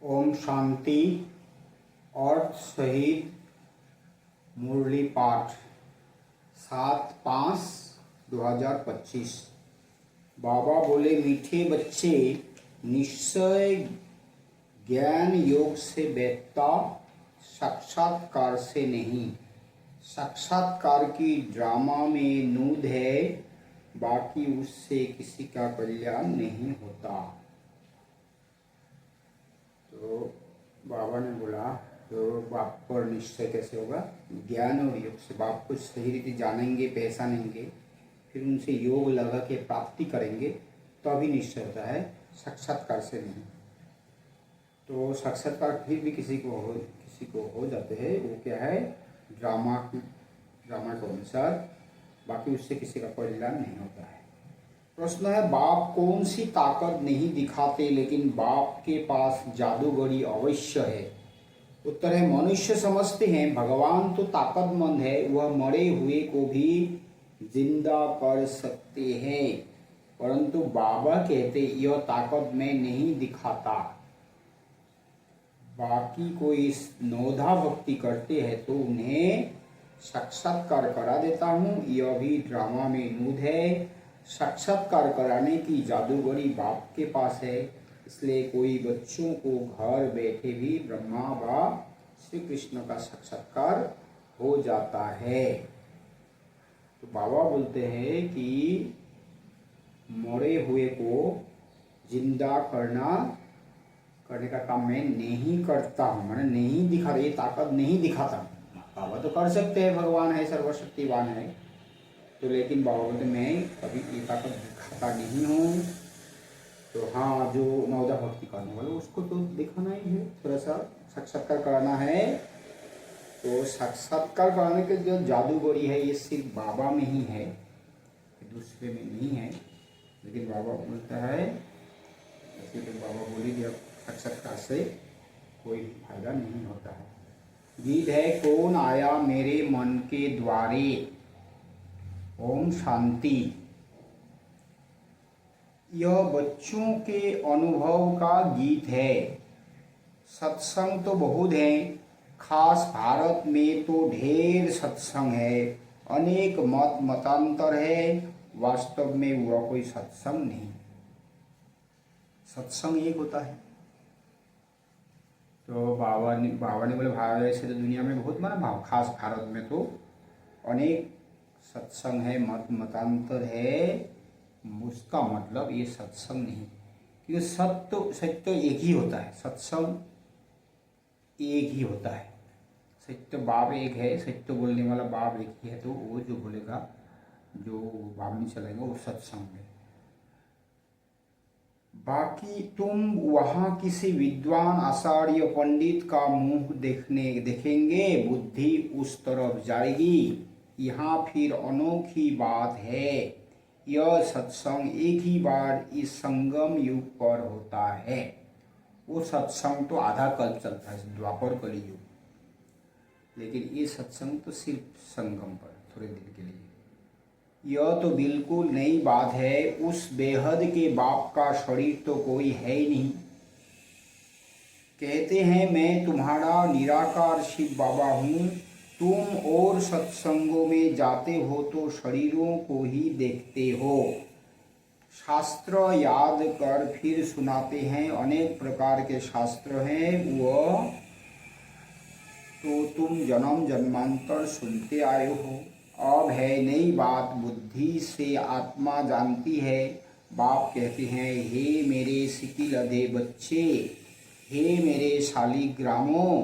ओम शांति। अर्थ सहित मुरली पाठ 7/5/2025। बाबा बोले, मीठे बच्चे, निश्चय ज्ञान योग से बेहता साक्षात्कार से नहीं। साक्षात्कार की ड्रामा में नूद है, बाकी उससे किसी का कल्याण नहीं होता। तो बाबा ने बोला, तो बाप पर निश्चय कैसे होगा? ज्ञान और योग से। बाप को सही रीति जानेंगे, पहचानेंगे, फिर उनसे योग लगा के प्राप्ति करेंगे, तो अभी निश्चय होता है, साक्षात्कार से नहीं। तो साक्षात्कार फिर भी किसी को हो जाते हैं, वो क्या है? ड्रामा के अनुसार, बाकी उससे किसी का कल्याण नहीं होता है। प्रश्न है, बाप कौन सी ताकत नहीं दिखाते लेकिन बाप के पास जादूगरी अवश्य है? उत्तर है, मनुष्य समझते हैं भगवान तो ताकतमंद है, वह मरे हुए को भी जिंदा कर सकते हैं, परंतु बाबा कहते यह ताकत मैं नहीं दिखाता। बाकी कोई नौधा भक्ति करते हैं तो उन्हें साक्षात्कार करा देता हूँ, यह भी ड्रामा में नूद है। साक्षात्कार कराने की जादूगरी बाप के पास है, इसलिए कोई बच्चों को घर बैठे भी ब्रह्मा व श्री कृष्ण का साक्षात्कार हो जाता है। तो बाबा बोलते हैं कि मरे हुए को जिंदा करने का काम मैं नहीं करता हूँ, मैंने नहीं दिखा, ये ताकत नहीं दिखाता। बाबा तो कर सकते हैं, भगवान है, सर्वशक्तिवान है, तो लेकिन बाबा बोलते मैं कभी ये ताकत दिखाता नहीं हूँ। तो हाँ, जो नवदा भक्ति करने वाले उसको तो दिखाना ही है, थोड़ा सा साक्षात्कार कराना है। तो साक्षात्कार कराने के जो जादूगरी है, ये सिर्फ बाबा में ही है, दूसरे में नहीं है। लेकिन बाबा बोलता है, ऐसे तो बाबा बोली कि अब साक्षात्कार से कोई फायदा नहीं होता है। गीत है, कौन आया मेरे मन के द्वारे? ओम शांति। यह बच्चों के अनुभव का गीत है। सत्संग तो बहुत है, खास भारत में तो ढेर सत्संग है, अनेक मतांतर है, वास्तव में वह कोई सत्संग नहीं। सत्संग एक होता है। तो बाबा ने बोले, भारत ऐसे तो दुनिया में बहुत बड़ा भाव, खास भारत में तो अनेक सत्संग है, मतांतर है। उसका मतलब ये सत्संग नहीं, क्योंकि सत्य एक ही होता है, सत्संग एक ही होता है। सत्य बाप एक है, सत्य बोलने वाला बाप एक ही है, तो वो जो बोलेगा, जो बाप नहीं चलेगा, वो सत्संग है। बाकी तुम वहाँ किसी विद्वान आचार्य पंडित का मुंह देखेंगे, बुद्धि उस तरफ जाएगी। यहाँ फिर अनोखी बात है, यह सत्संग एक ही बार इस संगम युग पर होता है। वो सत्संग तो आधा कल्प चलता है, द्वापर कली युग, लेकिन ये सत्संग तो सिर्फ संगम पर थोड़े दिन के लिए। यह तो बिल्कुल नई बात है, उस बेहद के बाप का शरीर तो कोई है ही नहीं। कहते हैं मैं तुम्हारा निराकार शिव बाबा हूँ, तुम और सत्संगों में जाते हो तो शरीरों को ही देखते हो। शास्त्र याद कर फिर सुनाते हैं, अनेक प्रकार के शास्त्र हैं, वह तो तुम जन्म जन्मांतर सुनते आए हो। अब है नई बात, बुद्धि से आत्मा जानती है। बाप कहते हैं, हे मेरे सिकिलधे बच्चे, हे मेरे शालिग्रामों,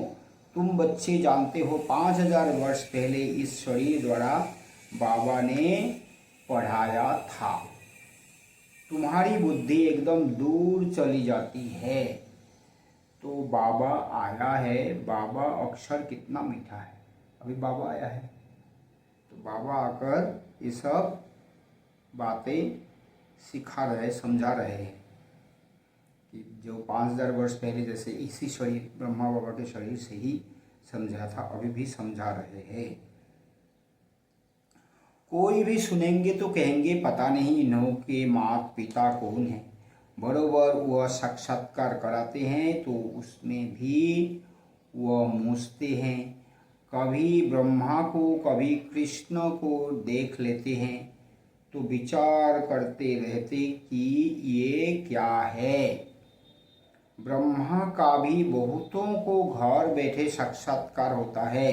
तुम बच्चे जानते हो 5000 वर्ष पहले इस शरीर द्वारा बाबा ने पढ़ाया था। तुम्हारी बुद्धि एकदम दूर चली जाती है। तो बाबा आया है, बाबा अक्षर कितना मीठा है, अभी बाबा आया है, तो बाबा आकर ये सब बातें सिखा रहे, समझा रहे हैं कि जो 5000 वर्ष पहले जैसे इसी शरीर, ब्रह्मा बाबा के शरीर से ही समझा था, अभी भी समझा रहे हैं। कोई भी सुनेंगे तो कहेंगे पता नहीं इन्हों के माता पिता कौन है, बरोबर वह साक्षात्कार कराते हैं तो उसमें भी वह मूझते हैं। कभी ब्रह्मा को कभी कृष्ण को देख लेते हैं तो विचार करते रहते कि ये क्या है। ब्रह्मा का भी बहुतों को घर बैठे साक्षात्कार होता है।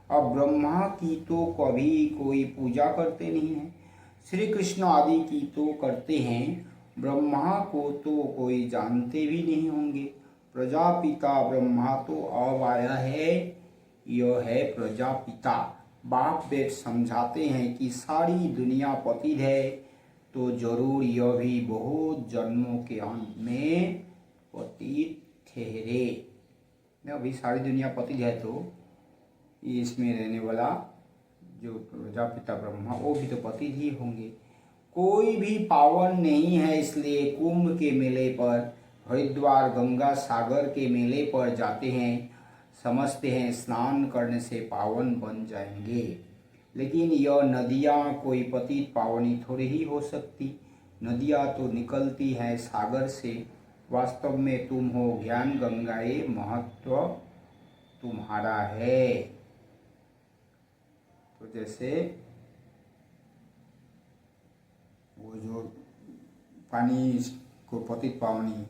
अब ब्रह्मा की तो कभी कोई पूजा करते नहीं है, श्री कृष्ण आदि की तो करते हैं, ब्रह्मा को तो कोई जानते भी नहीं होंगे। प्रजापिता ब्रह्मा तो अब आया है, यह है प्रजापिता। बाप बेट समझाते हैं कि सारी दुनिया पतित है तो जरूर यह भी बहुत जन्मों के अंत में पतित ठहरे। अभी सारी दुनिया पतित है तो इसमें रहने वाला जो प्रजापिता ब्रह्मा वो भी तो पतित ही होंगे। कोई भी पावन नहीं है, इसलिए कुंभ के मेले पर, हरिद्वार गंगा सागर के मेले पर जाते हैं, समझते हैं स्नान करने से पावन बन जाएंगे। लेकिन यह नदियाँ कोई पतित पावनी थोड़ी ही हो सकती। नदियाँ तो निकलती हैं सागर से। वास्तव में तुम हो ज्ञान गंगाए, महत्व तुम्हारा है। तो जैसे वो जो पानी को पतित पावनी,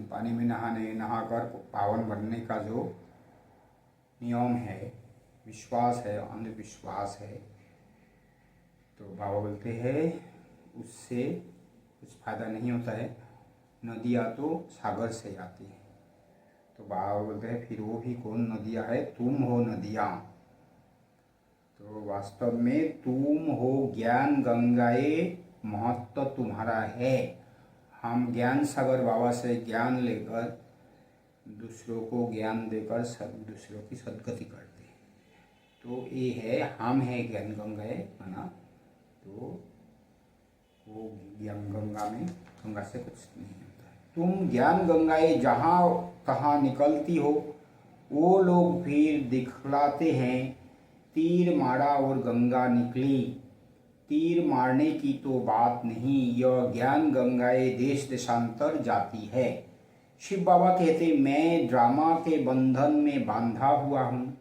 पानी में नहाकर पावन बनने का जो नियम है, विश्वास है, अंधविश्वास है, तो बाबा बोलते हैं उससे कुछ फायदा नहीं होता है। नदियाँ तो सागर से आती है। तो बाबा बोलते हैं फिर वो भी कौन नदियाँ है, तुम हो नदियाँ। तो वास्तव में तुम हो ज्ञान गंगाए, महत्व तुम्हारा है। हम ज्ञान सागर बाबा से ज्ञान लेकर दूसरों को ज्ञान देकर सब दूसरों की सदगति करते हैं। तो ये है, हम है ज्ञान गंगाए माना। तो वो ज्ञान गंगा में, गंगा से कुछ नहीं होता है। तुम ज्ञान गंगाए जहाँ तहाँ निकलती हो, वो लोग फिर दिखलाते हैं तीर मारा और गंगा निकली। तीर मारने की तो बात नहीं, यह ज्ञान गंगाए देश देशांतर जाती है। शिव बाबा कहते मैं ड्रामा के बंधन में बांधा हुआ हूँ,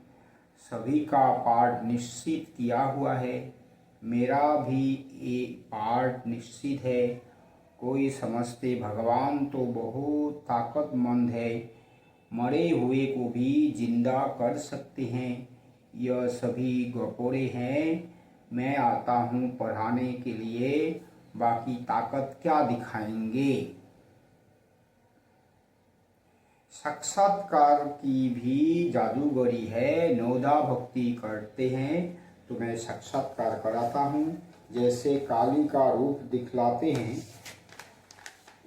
सभी का पार्ट निश्चित किया हुआ है, मेरा भी एक पार्ट निश्चित है। कोई समझते भगवान तो बहुत ताकतमंद है, मरे हुए को भी जिंदा कर सकते हैं। यह सभी गपोरे हैं, मैं आता हूँ पढ़ाने के लिए, बाकी ताकत क्या दिखाएंगे। साक्षात्कार की भी जादूगरी है, नौदा भक्ति करते हैं तो मैं साक्षात्कार कराता हूँ। जैसे काली का रूप दिखलाते हैं,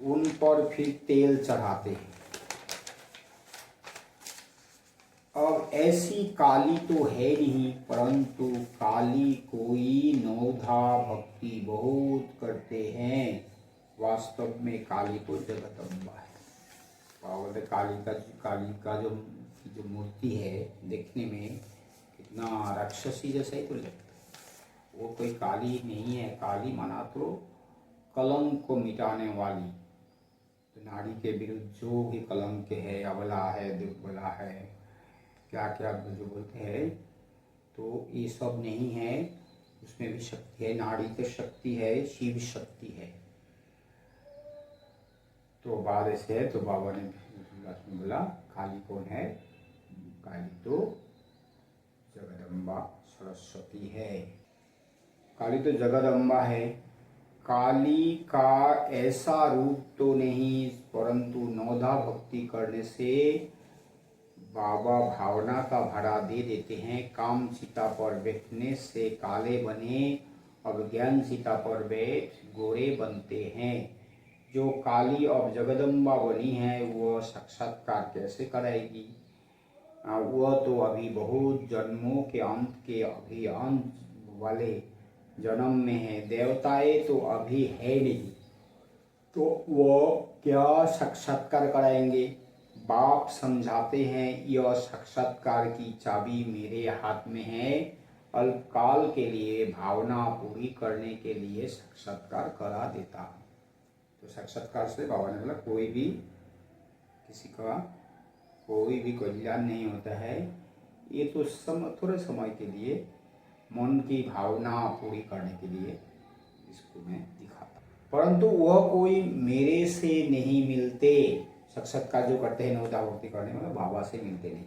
उन पर फिर तेल चढ़ाते हैं। अब ऐसी काली तो है नहीं, परंतु काली कोई नौधा भक्ति बहुत करते हैं। वास्तव में काली को जगदम्बा है। पावल काली का जो मूर्ति है देखने में कितना राक्षसी जैसा ही तो लगता है। वो कोई काली नहीं है। काली माना तो कलंक को मिटाने वाली। तो नारी के विरुद्ध जो भी कलंक है, अबला है, दुर्बला है, क्या क्या जो बोलते हैं, तो ये सब नहीं है। उसमें भी शक्ति है, नाड़ी की शक्ति है, शिव शक्ति है। तो बाद ऐसे है तो बाबा ने बोला काली कौन है, काली तो जगदम्बा सरस्वती है। काली तो जगदम्बा है। काली का ऐसा रूप तो नहीं, परंतु नौधा भक्ति करने से बाबा भावना का भाड़ा दे देते हैं। काम सीता पर बैठने से काले बने, अब ज्ञान सीता पर बैठ गोरे बनते हैं। जो काली अब जगदम्बा बनी है वह साक्षात्कार कैसे कराएगी। वह तो अभी बहुत जन्मों के अंत के अभी अंत वाले जन्म में है। देवताएं तो अभी है नहीं, तो वह क्या साक्षात्कार कराएंगे। बाप समझाते हैं यह साक्षात्कार की चाबी मेरे हाथ में है। अल्पकाल के लिए भावना पूरी करने के लिए साक्षात्कार करा देता हूँ। तो साक्षात्कार से बाबा ने बोला कोई भी किसी का कोई भी कल्याण नहीं होता है, ये तो थोड़े समय के लिए मन की भावना पूरी करने के लिए इसको मैं दिखाता, परंतु वह कोई मेरे से नहीं मिलते। साक्षात्कार जो करते हैं नवदा भक्ति करने वाला बाबा से मिलते नहीं।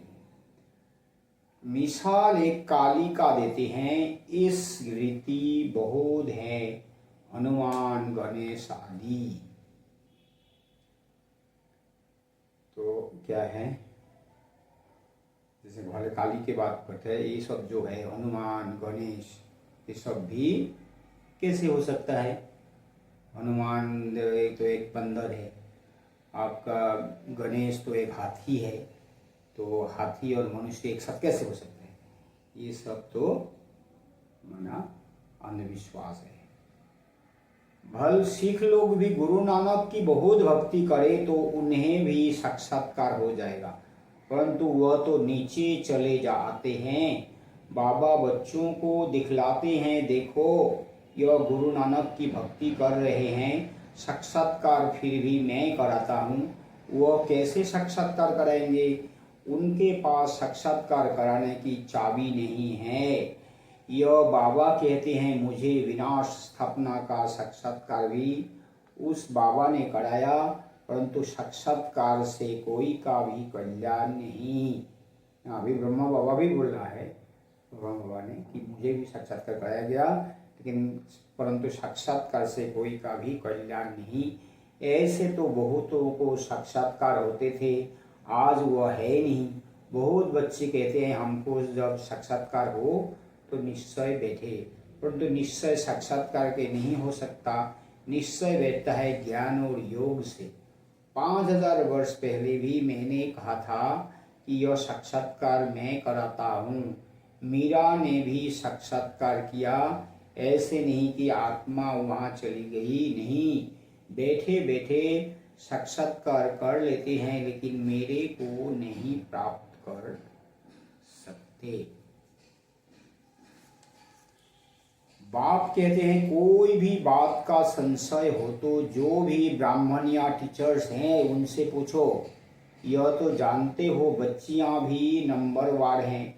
मिसाल एक कालिका देते हैं, इस रीति बहुत है हनुमान गणेश आदि। तो क्या है, जैसे भले काली के बात करते हैं, ये सब जो है हनुमान गणेश ये सब भी कैसे हो सकता है। हनुमान एक तो एक बंदर है, आपका गणेश तो एक हाथी है, तो हाथी और मनुष्य एक साथ कैसे हो सकते हैं। ये सब तो माना अंधविश्वास है। भल सिख लोग भी गुरु नानक की बहुत भक्ति करे तो उन्हें भी साक्षात्कार हो जाएगा, परंतु वह तो नीचे चले जाते हैं। बाबा बच्चों को दिखलाते हैं, देखो यह गुरु नानक की भक्ति कर रहे हैं, साक्षात्कार फिर भी मैं कराता हूँ। वह कैसे साक्षात्कार कराएंगे, उनके पास साक्षात्कार कराने की चाबी नहीं है। यह बाबा कहते हैं मुझे विनाश स्थापना का साक्षात्कार भी उस बाबा ने कराया, परंतु साक्षात्कार से कोई का भी कल्याण नहीं। अभी ब्रह्मा बाबा भी बोल रहा है, ब्रह्मा बाबा ने कि मुझे भी साक्षात्कार कराया गया, लेकिन परंतु साक्षात्कार से कोई का भी कल्याण नहीं। ऐसे तो बहुतों को साक्षात्कार होते थे, आज वह है नहीं। बहुत बच्चे कहते हैं हमको जब साक्षात्कार हो तो निश्चय बैठे, परंतु निश्चय साक्षात्कार के नहीं हो सकता। निश्चय बैठता है ज्ञान और योग से। 5000 वर्ष पहले भी मैंने कहा था कि यह साक्षात्कार मैं कराता हूँ। मीरा ने भी साक्षात्कार किया, ऐसे नहीं कि आत्मा वहाँ चली गई, नहीं, बैठे बैठे साक्षात्कार कर लेते हैं, लेकिन मेरे को नहीं प्राप्त कर सकते। बाप कहते हैं कोई भी बात का संशय हो तो जो भी ब्राह्मण या टीचर्स हैं उनसे पूछो। यह तो जानते हो बच्चियां भी नंबरवार हैं,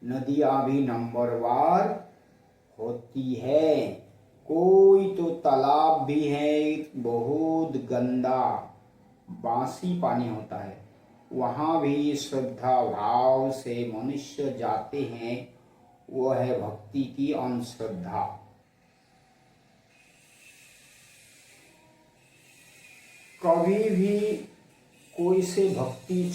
नदियां भी नंबरवार होती है। कोई तो तालाब भी है बहुत गंदा, बासी पानी होता है, वहाँ भी श्रद्धा भाव से मनुष्य जाते हैं, वह है भक्ति की अंधश्रद्धा। कभी भी कोई से भक्ति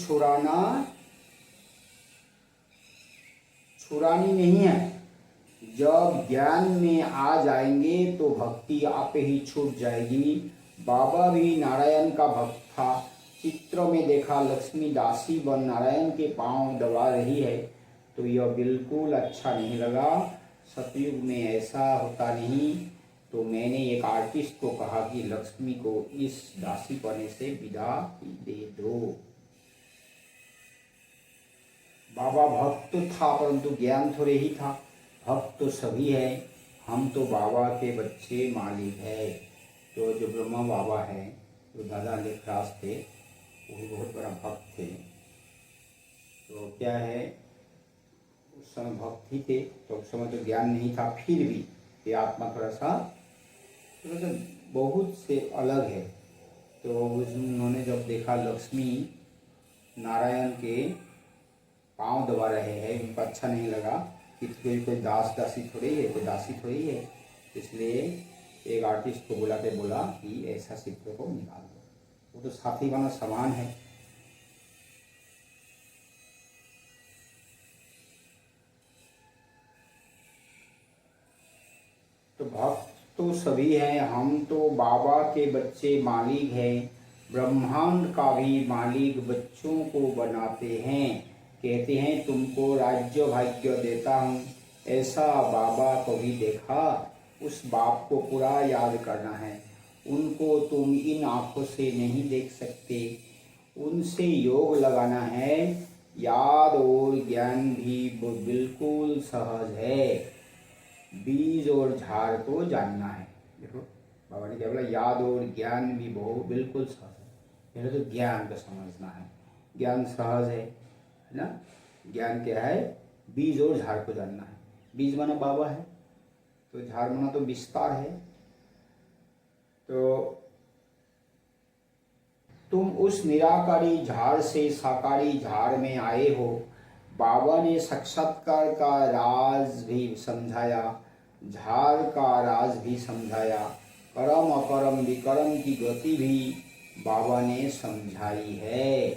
छुड़ानी नहीं है। जब ज्ञान में आ जाएंगे तो भक्ति आप ही छूट जाएगी। बाबा भी नारायण का भक्त था। चित्र में देखा लक्ष्मी दासी बन नारायण के पांव दबा रही है, तो यह बिल्कुल अच्छा नहीं लगा। सतयुग में ऐसा होता नहीं, तो मैंने एक आर्टिस्ट को कहा कि लक्ष्मी को इस दासी पने से विदा दे दो। बाबा भक्त था परंतु ज्ञान थोड़े ही था। भक्त तो सभी है, हम तो बाबा के बच्चे मालिक है। तो जो ब्रह्मा बाबा है, जो दादा लेखराज थे, वो भी बहुत बड़ा भक्त थे। तो क्या है, उस समय भक्त ही थे, तो उस समय तो ज्ञान नहीं था, फिर भी ये आत्मा थोड़ा सा बहुत से अलग है। तो उन्होंने जब देखा लक्ष्मी नारायण के पांव दबा रहे हैं, उनको अच्छा नहीं लगा कि कोई दास दासी थोड़ी है, कोई दासी थोड़ी है, इसलिए एक आर्टिस्ट को बोला कि ऐसा चित्र को निकाल दो। वो तो साथी वाला समान है। तो भक्त तो सभी हैं, हम तो बाबा के बच्चे मालिक हैं। ब्रह्मांड का भी मालिक बच्चों को बनाते हैं। कहते हैं तुमको राज्य भाग्य देता हूँ, ऐसा बाबा को भी देखा। उस बाप को पूरा याद करना है। उनको तुम इन आँखों से नहीं देख सकते, उनसे योग लगाना है। याद और ज्ञान भी बिल्कुल सहज है, बीज और झाड़ को जानना है। देखो बाबा ने क्या बोला, याद और ज्ञान भी बहुत बिल्कुल सहज है। पहले तो ज्ञान को समझना है। ज्ञान सहज है ना। ज्ञान क्या है, बीज और झाड़ को जानना है। बीज माना बाबा है, तो झाड़ माना तो विस्तार है। तो तुम उस निराकारी झाड़ से साकारी झाड़ में आए हो। बाबा ने साक्षात्कार का राज भी समझाया, झाड़ का राज भी समझाया, कर्म अकर्म विकर्म की गति भी बाबा ने समझाई है।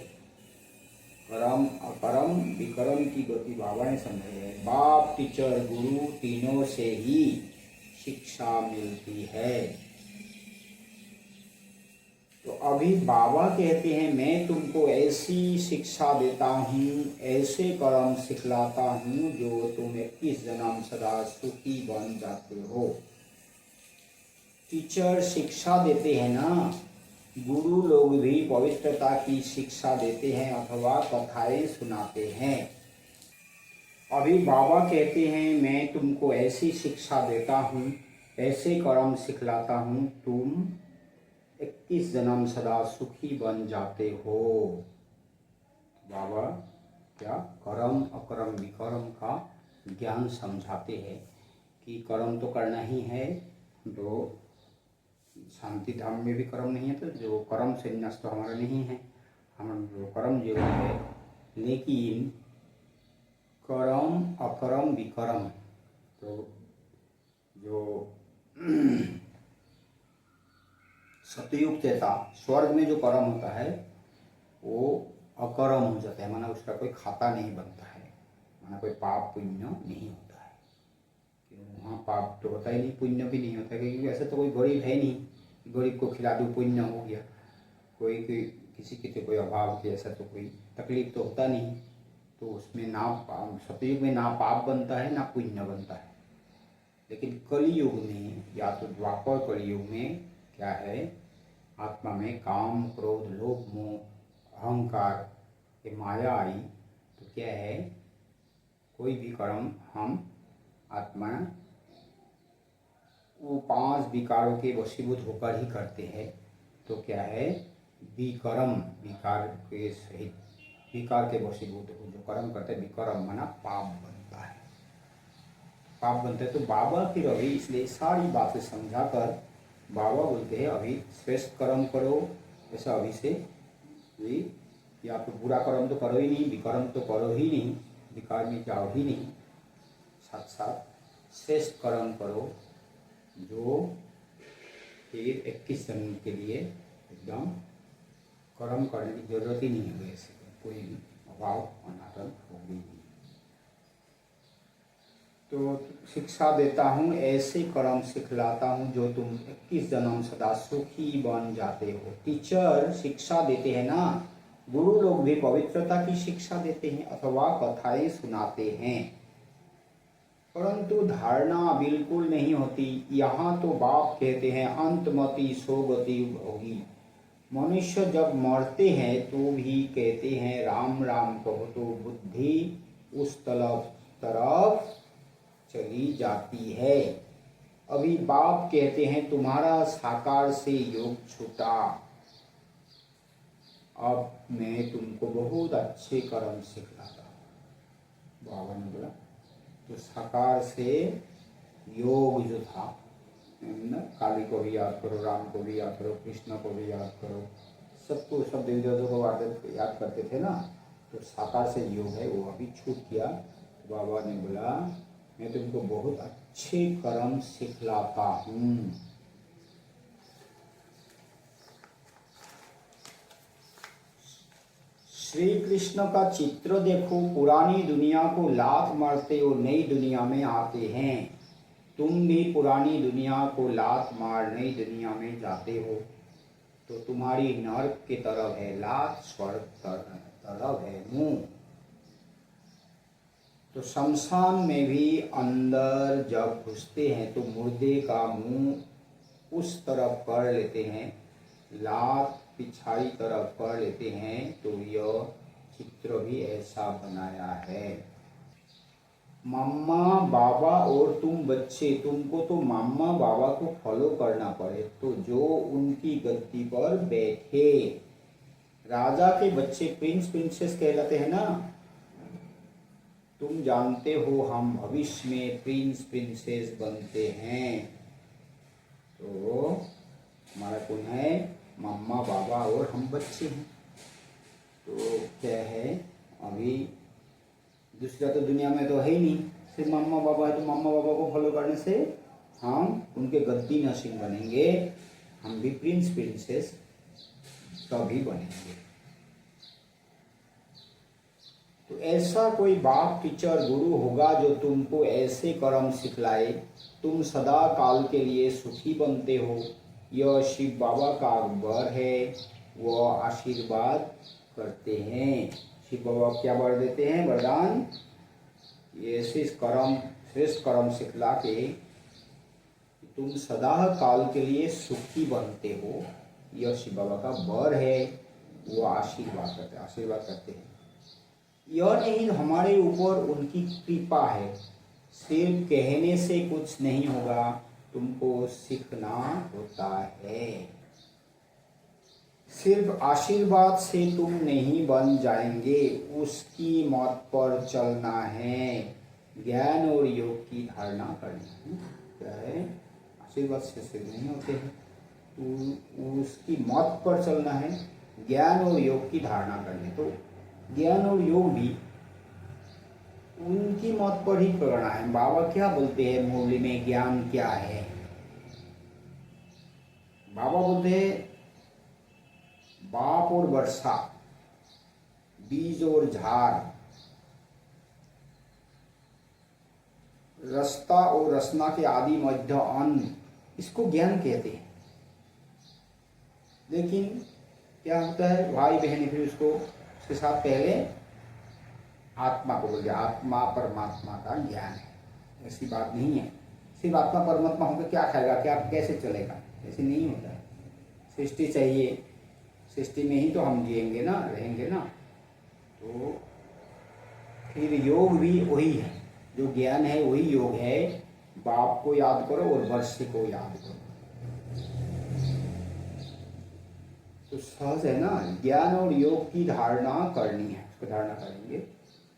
कर्म अकर्म विकर्म की गति बाबा ने समझाई है। बाप, टीचर, गुरु तीनों से ही शिक्षा मिलती है। तो अभी बाबा कहते हैं, मैं तुमको ऐसी शिक्षा देता हूँ, ऐसे कर्म सिखलाता हूँ जो तुम 21 जन्म सदा सुखी बन जाते हो। टीचर शिक्षा देते हैं ना, गुरु लोग भी पवित्रता की शिक्षा देते हैं अथवा कथाएं सुनाते हैं। अभी बाबा कहते हैं, मैं तुमको ऐसी शिक्षा देता हूँ, ऐसे कर्म सिखलाता हूँ, तुम 21 जन्म सदा सुखी बन जाते हो। बाबा क्या कर्म अकर्म विकर्म का ज्ञान समझाते हैं कि कर्म तो करना ही है। तो शांति धाम में भी कर्म नहीं है, तो जो कर्म संन्यास तो हमारा नहीं है, हम जो कर्म जीवन है। लेकिन कर्म अकर्म विकर्म, तो जो सतयुग चेता स्वर्ग में जो कर्म होता है वो अकर्म हो जाता है, माना उसका कोई खाता नहीं बनता है, माना कोई पाप पुण्य नहीं होता है। वहाँ पाप तो होता ही नहीं, पुण्य भी नहीं होता, क्योंकि ऐसे तो कोई गरीब है नहीं, गरीब को खिला दूँ पुण्य हो गया। कोई किसी के कोई अभाव की ऐसा तो कोई तकलीफ तो होता नहीं। तो उसमें ना सतयुग में ना पाप बनता है ना पुण्य बनता है। लेकिन कलयुग में या तो द्वापर कलयुग में क्या है, आत्मा में काम क्रोध लोभ मोह अहंकार ये माया आई, तो क्या है, कोई भी कर्म हम आत्मा वो 5 विकारों के वशीभूत होकर ही करते हैं। तो क्या है, विकर्म, विकार के सहित विकार के वशीभूत जो कर्म करते हैं, विकर्म माना पाप बनता है। पाप बनता है तो बाबा फिर अभी इसलिए सारी बातें समझाकर बाबा बोलते हैं, अभी श्रेष्ठ कर्म करो। ऐसा अभी से भी, या तो बुरा कर्म तो करो ही नहीं, विकर्म तो करो ही नहीं, विकार में जाओ ही नहीं, साथ साथ श्रेष्ठ कर्म करो जो फिर 21 जन्म के लिए एकदम कर्म करने की जरूरत ही नहीं है, ऐसे कोई अभाव अनाटन होगी नहीं। तो शिक्षा देता हूँ, ऐसे कर्म सिखलाता हूँ जो तुम 21 जन्म सदा सुखी बन जाते हो। टीचर शिक्षा देते हैं ना, गुरु लोग भी पवित्रता की शिक्षा देते हैं अथवा कथाएं सुनाते हैं, परंतु धारणा बिल्कुल नहीं होती। यहाँ तो बाप कहते हैं, अंतमति सोगति होगी। मनुष्य जब मरते हैं तो भी कहते हैं राम राम कहो, तो बुद्धि उस तरफ चली जाती है। अभी बाप कहते हैं, तुम्हारा साकार से योग छूटा, अब मैं तुमको बहुत अच्छे कर्म सिखलाता हूँ। बाबा ने बोला तो साकार से योग जो था ना, काली को भी याद करो, राम को भी याद करो, कृष्ण को भी याद करो, सबको सब देवी देवताओं को याद करते थे ना। तो साकार से योग है वो अभी छूट गया। तो बाबा ने बोला, मैं तुमको बहुत अच्छे कर्म सिखलाता हूँ। श्री कृष्ण का चित्र देखो, पुरानी दुनिया को लात मारते हो, नई दुनिया में आते हैं। तुम भी पुरानी दुनिया को लात मार नई दुनिया में जाते हो। तो तुम्हारी नर्क की तरफ है लात, स्वर्ग तरफ है मुंह। तो शमशान में भी अंदर जब घुसते हैं तो मुर्दे का मुंह उस तरफ कर लेते हैं, लात पिछाड़ी तरफ कर लेते हैं। तो यह चित्र भी ऐसा बनाया है। मम्मा बाबा और तुम बच्चे, तुमको तो मम्मा बाबा को फॉलो करना पड़े, तो जो उनकी गद्दी पर बैठे। राजा के बच्चे प्रिंस प्रिंसेस कहलाते हैं ना। तुम जानते हो हम भविष्य में प्रिंस प्रिंसेस बनते हैं। तो हमारा कौन है? मम्मा बाबा और हम बच्चे हैं। तो क्या है, अभी दूसरा तो दुनिया में तो है ही नहीं, सिर्फ मम्मा बाबा है। तो मम्मा बाबा को फॉलो करने से हम उनके गद्दी नसीब बनेंगे, हम भी प्रिंस प्रिंसेस कभी बनेंगे। तो ऐसा कोई बाप टीचर गुरु होगा जो तुमको ऐसे कर्म सिखलाए, तुम सदा काल के लिए सुखी बनते हो। यह शिव बाबा का वर है, वह आशीर्वाद करते हैं। शिव बाबा क्या वर देते हैं? वरदान। ये श्रेष्ठ कर्म सिखला के तुम सदा काल के लिए सुखी बनते हो, यह शिव बाबा का वर है, वो आशीर्वाद करते हैं। यह नहीं, हमारे ऊपर उनकी कृपा है। सिर्फ कहने से कुछ नहीं होगा, तुमको सीखना होता है। सिर्फ आशीर्वाद से तुम नहीं बन जाएंगे, उसकी मौत पर चलना है, ज्ञान और योग की धारणा करनी है। क्या है? आशीर्वाद से सिद्ध नहीं होते हैं, तो उसकी मौत पर चलना है, ज्ञान और योग की धारणा करनी। तो ज्ञान और योग भी उनकी मौत पर ही करना है। बाबा क्या बोलते हैं मुरली में? ज्ञान क्या है? बाबा बोलते हैं बाप और वर्षा, बीज और झाड़, रस्ता और रसना के आदि मध्य अन्न, इसको ज्ञान कहते हैं। लेकिन क्या होता है, भाई बहन फिर उसके साथ पहले आत्मा को बोलते, आत्मा परमात्मा का ज्ञान है। ऐसी बात नहीं है, सिर्फ आत्मा परमात्मा होकर क्या खाएगा, क्या कैसे चलेगा, ऐसे नहीं होता है। सृष्टि चाहिए, सृष्टि में ही तो हम जिएंगे ना, रहेंगे ना। तो फिर योग भी वही है, जो ज्ञान है वही योग है। बाप को याद करो और वर्ष को याद करो, तो सहज है ना। ज्ञान और योग की धारणा करनी है, उसको धारणा करेंगे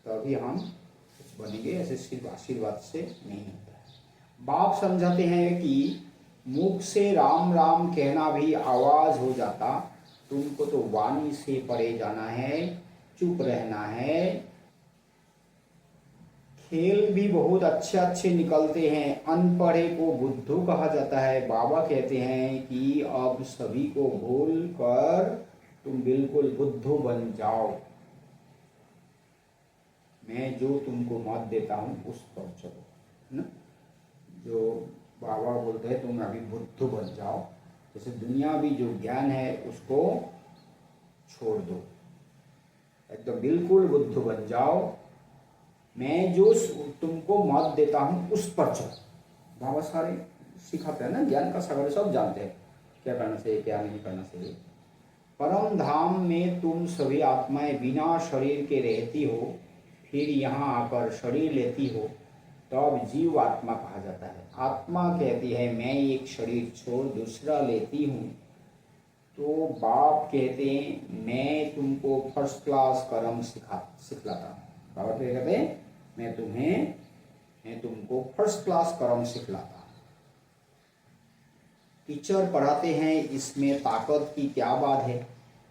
तो अभी हम कुछ बनेंगे, ऐसे सिर्फ आशीर्वाद से नहीं होता है। बाप समझाते हैं कि मुख से राम राम कहना भी आवाज हो जाता, तुमको तो वाणी से परे जाना है, चुप रहना है। खेल भी बहुत अच्छे अच्छे निकलते हैं, अनपढ़े को बुद्धू कहा जाता है। बाबा कहते हैं कि अब सभी को भूल कर तुम बिल्कुल बुद्धू बन जाओ, मैं जो तुमको मत देता हूँ उस पर चलो, है ना। जो बाबा बोलते हैं तुम अभी बुद्धू बन जाओ, जैसे दुनिया भी जो ज्ञान है उसको छोड़ दो, एकदम बिल्कुल बुद्धू बन जाओ, मैं जो तुमको मत देता हूँ उस पर चलो। बाबा सारे सिखाते हैं ना, ज्ञान का सागर सब जानते हैं, क्या करना चाहिए क्या नहीं करना चाहिए। परम धाम में तुम सभी आत्माएं बिना शरीर के रहती हो, फिर यहाँ आकर शरीर लेती हो, तब जीव आत्मा कहा जाता है। आत्मा कहती है मैं एक शरीर छोड़ दूसरा लेती हूँ, तो बाप कहते हैं मैं तुमको फर्स्ट क्लास कर्म सिखलाता हूँ। बाबा क्या कहते हैं, मैं तुमको फर्स्ट क्लास कर्म सिखलाता हूँ। टीचर पढ़ाते हैं इसमें ताकत की क्या बात है,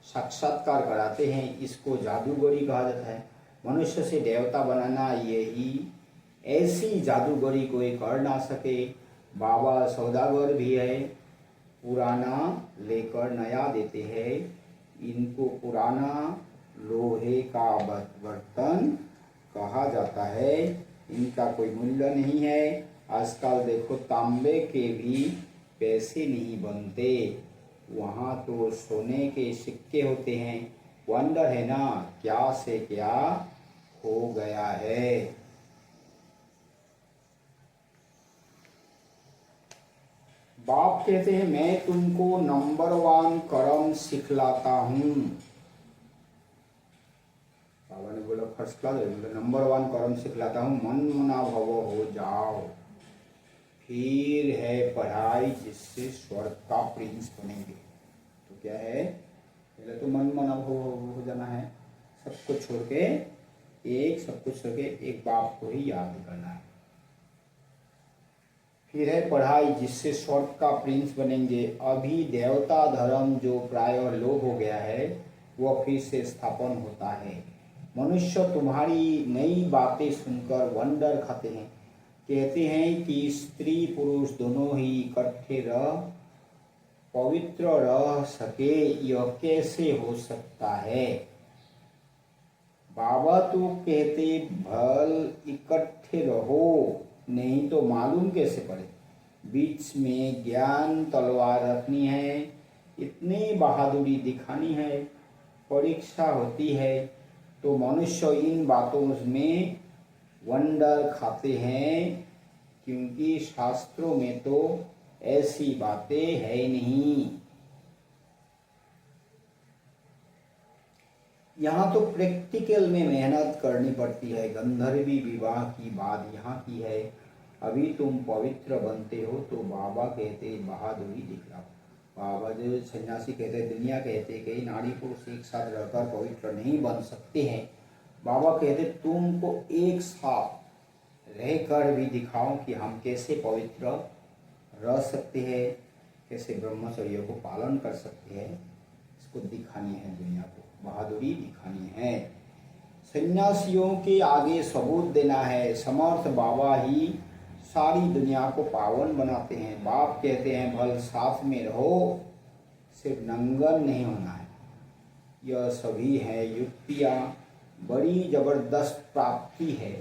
साक्षात्कार कराते हैं इसको जादूगरी कहा जाता है। मनुष्य से देवता बनाना यही, ऐसी जादूगरी कोई कर ना सके। बाबा सौदागर भी है, पुराना लेकर नया देते हैं, इनको पुराना लोहे का बर्तन कहा जाता है, इनका कोई मूल्य नहीं है। आजकल देखो तांबे के भी पैसे नहीं बनते, वहाँ तो सोने के सिक्के होते हैं। वंडर है ना, क्या से क्या हो गया है। बाप कहते हैं मैं तुमको नंबर 1 कर्म सिखलाता हूँ। बाबा ने बोला बोला फर्स्ट क्लास, मतलब नंबर 1 कर्म सिखलाता हूँ, मन मना भव हो जाओ। फिर है पढ़ाई जिससे स्वर्ग का प्रिंस बनेंगे। तो क्या है, पहले तो मन मना भव हो जाना है, सब कुछ छोड़ के एक बाप को ही याद करना है। फिर है पढ़ाई जिससे स्वर्ग का प्रिंस बनेंगे। अभी देवता धर्म जो प्राय लोप हो गया है वह फिर से स्थापन होता है। मनुष्य तुम्हारी नई बातें सुनकर वंडर खाते हैं, कहते हैं कि स्त्री पुरुष दोनों ही इकट्ठे रह पवित्र रह सके, यह कैसे हो सकता है। बाबा तो कहते भल इकट्ठे रहो, नहीं तो मालूम कैसे पड़े। बीच में ज्ञान तलवार रखनी है, इतनी बहादुरी दिखानी है, परीक्षा होती है, तो मनुष्य इन बातों में वंडर खाते हैं, क्योंकि शास्त्रों में तो ऐसी बातें है नहीं। यहाँ तो प्रैक्टिकल में मेहनत करनी पड़ती है। गंधर्वी विवाह की बात यहाँ की है। अभी तुम पवित्र बनते हो तो बाबा कहते बहादुरी दिखलाओ। बाबा जो सन्यासी कहते, दुनिया कहते कई नारी पुरुष एक साथ रहकर पवित्र नहीं बन सकते हैं। बाबा कहते तुमको एक साथ रहकर भी दिखाओ कि हम कैसे पवित्र रह सकते हैं, कैसे ब्रह्मचर्य को पालन कर सकते हैं। इसको दिखानी है, दुनिया को बहादुरी दिखानी है। सन्यासियों के आगे सबूत देना है। समर्थ बाबा ही सारी दुनिया को पावन बनाते हैं। बाप कहते हैं भल साथ में रहो, सिर्फ नंगन नहीं होना है। यह सभी है युक्तियाँ, बड़ी जबरदस्त प्राप्ति है।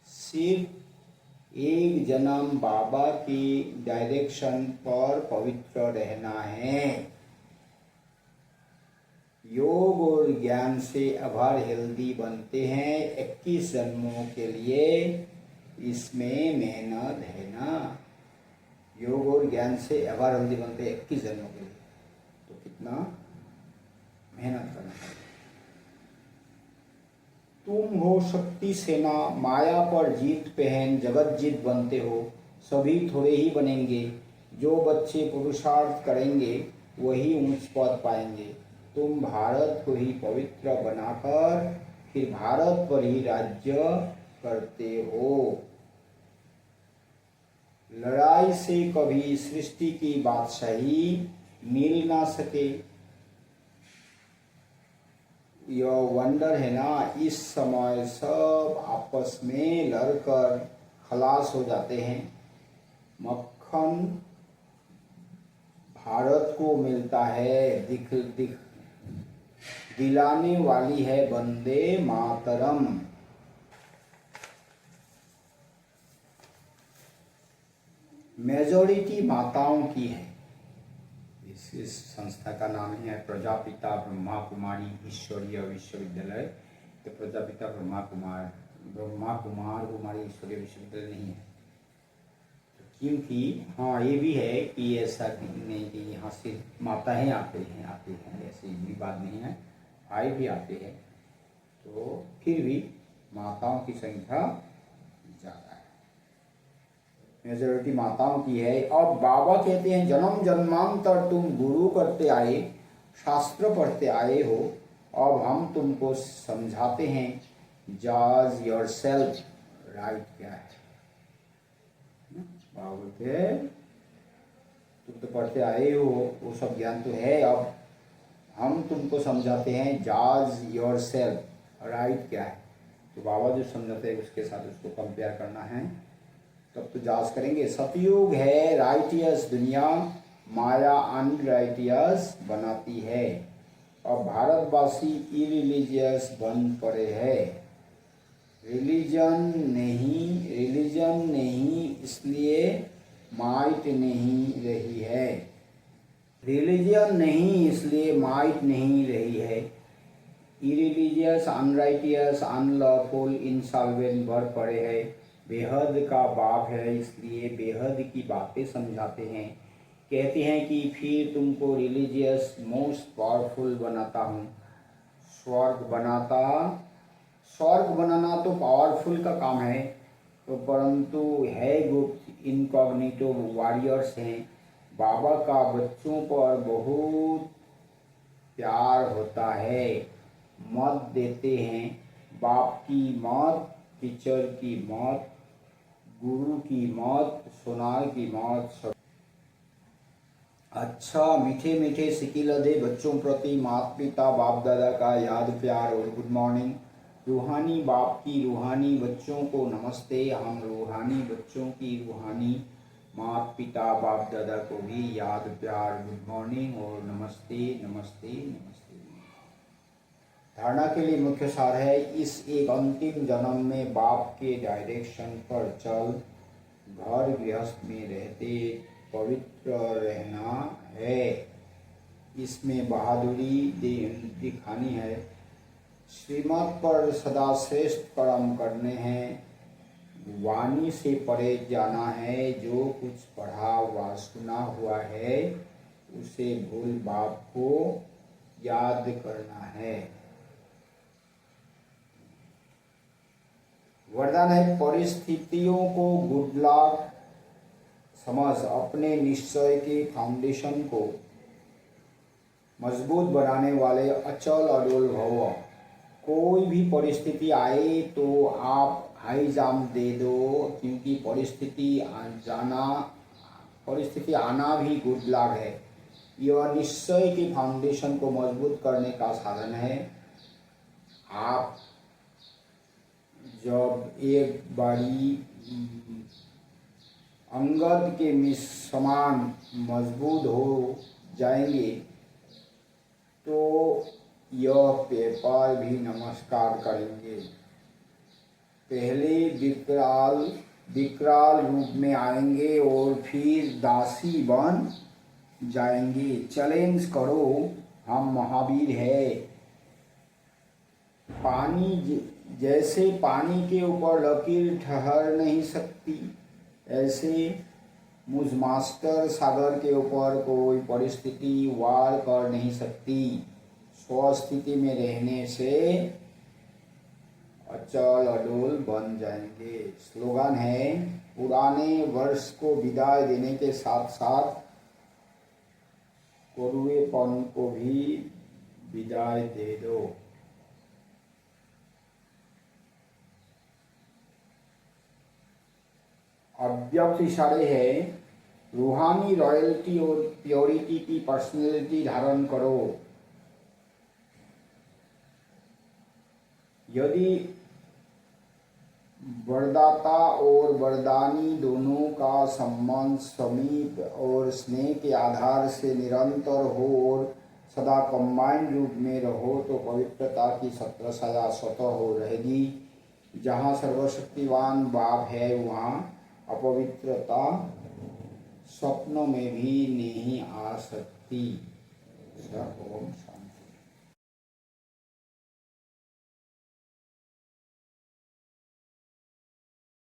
सिर्फ एक जन्म बाबा की डायरेक्शन पर पवित्र रहना है। योग और ज्ञान से अभार हेल्दी बनते हैं 21 जन्मों के लिए, इसमें मेहनत है ना। योग और ज्ञान से अभार हेल्दी बनते हैं 21 जन्मों के लिए, तो कितना मेहनत करना है। तुम हो शक्ति सेना, माया पर जीत पहन जगत जीत बनते हो। सभी थोड़े ही बनेंगे, जो बच्चे पुरुषार्थ करेंगे वही ऊंच पद पाएंगे। तुम भारत को ही पवित्र बनाकर फिर भारत पर ही राज्य करते हो। लड़ाई से कभी सृष्टि की बादशाही मिल ना सके। यह वंडर है ना, इस समय सब आपस में लड़कर खलास हो जाते हैं। मक्खन भारत को मिलता है, दिलाने वाली है वंदे मातरम। मेजॉरिटी माताओं की है। इस संस्था का नाम है प्रजापिता ब्रह्मा कुमारी ईश्वरीय विश्वविद्यालय। तो प्रजापिता ब्रह्मा कुमार कुमारी ईश्वरीय विश्वविद्यालय नहीं है, क्योंकि हाँ ये भी है कि ऐसा नहीं कि यहाँ से माताएं आते हैं ऐसी भी बात नहीं है, भाई भी आते हैं, तो फिर भी माताओं की संख्या ज़्यादा है, मेजॉरिटी माताओं की है। और बाबा कहते हैं जन्म जन्मांतर तुम गुरु करते आए, शास्त्र पढ़ते आए हो, अब हम तुमको समझाते हैं जज योरसेल्फ, राइट क्या है। बाबा बोलते तुम तो पढ़ते आए हो, वो सब ज्ञान तो है, अब हम तुमको समझाते हैं जज योरसेल्फ, राइट क्या है। तो बाबा जो समझाते हैं उसके साथ उसको कंपेयर करना है, तब तो जांच करेंगे। सतयुग है राइटियस दुनिया, माया अनराइटियस बनाती है, और भारतवासी इरिलीजियस बन पड़े हैं। रिलीजन नहीं इसलिए माइट नहीं रही है। रिलीजन नहीं इसलिए माइट नहीं रही है। इरिलीजियस, अनराइटियस, अनलॉफुल, इंसॉल्वेंट भर पड़े हैं। बेहद का बाप है इसलिए बेहद की बातें समझाते हैं। कहते हैं कि फिर तुमको रिलीजियस मोस्ट पावरफुल बनाता हूँ, स्वर्ग बनाता स्वर्ग बनाना तो पावरफुल का काम है, तो परंतु है गुप्त इनकॉग्निटो वॉरियर्स हैं। बाबा का बच्चों पर बहुत प्यार होता है, मत देते हैं, बाप की मौत, टीचर की मौत, गुरु की मौत, सोनार की मौत, सब। अच्छा, मीठे मीठे सिकिलधे बच्चों प्रति माता पिता बाप दादा का याद प्यार और गुड मॉर्निंग। रूहानी बाप की रूहानी बच्चों को नमस्ते। हम रूहानी बच्चों की रूहानी माता पिता बाप दादा को भी याद प्यार गुड मॉर्निंग और नमस्ते नमस्ते नमस्ते। धारणा के लिए मुख्य सार है, इस एक अंतिम जन्म में बाप के डायरेक्शन पर चल, घर गृहस्थ में रहते पवित्र रहना है, इसमें बहादुरी दिखानी है, श्रीमत पर सदा श्रेष्ठ कर्म करने हैं, वाणी से परे जाना है, जो कुछ पढ़ा व सुना हुआ है उसे भूल बाप को याद करना है। वरदान है, परिस्थितियों को गुड लक समझ अपने निश्चय के फाउंडेशन को मजबूत बनाने वाले अचल अडोल भव। कोई भी परिस्थिति आए तो आप हाई जंप दे दो, क्योंकि परिस्थिति आना भी गुड लक है। यह निश्चय के फाउंडेशन को मजबूत करने का साधन है। आप जब एक बारी अंगद के समान मजबूत हो जाएंगे तो यह पेपर भी नमस्कार करेंगे। पहले विकराल रूप में आएंगे और फिर दासी बन जाएंगे। चैलेंज करो, हम महावीर है। पानी जैसे पानी के ऊपर लकीर ठहर नहीं सकती, ऐसे मुझ मास्टर सागर के ऊपर कोई परिस्थिति वार कर नहीं सकती। स्वस्थिति में रहने से अचल अडोल बन जाएंगे। स्लोगन है, पुराने वर्ष को विदाई देने के साथ साथ कड़ुएपन को भी विदाई दे दो। अव्यक्त इशारे है, रूहानी रॉयल्टी और प्योरिटी की पर्सनैलिटी धारण करो। यदि वरदाता और वरदानी दोनों का संबंध समीप और स्नेह के आधार से निरंतर हो और सदा कंबाइंड रूप में रहो तो पवित्रता की छत्रछाया स्वतः हो रहेगी। जहाँ सर्वशक्तिवान बाप है वहाँ अपवित्रता स्वप्नों में भी नहीं आ सकती। ओम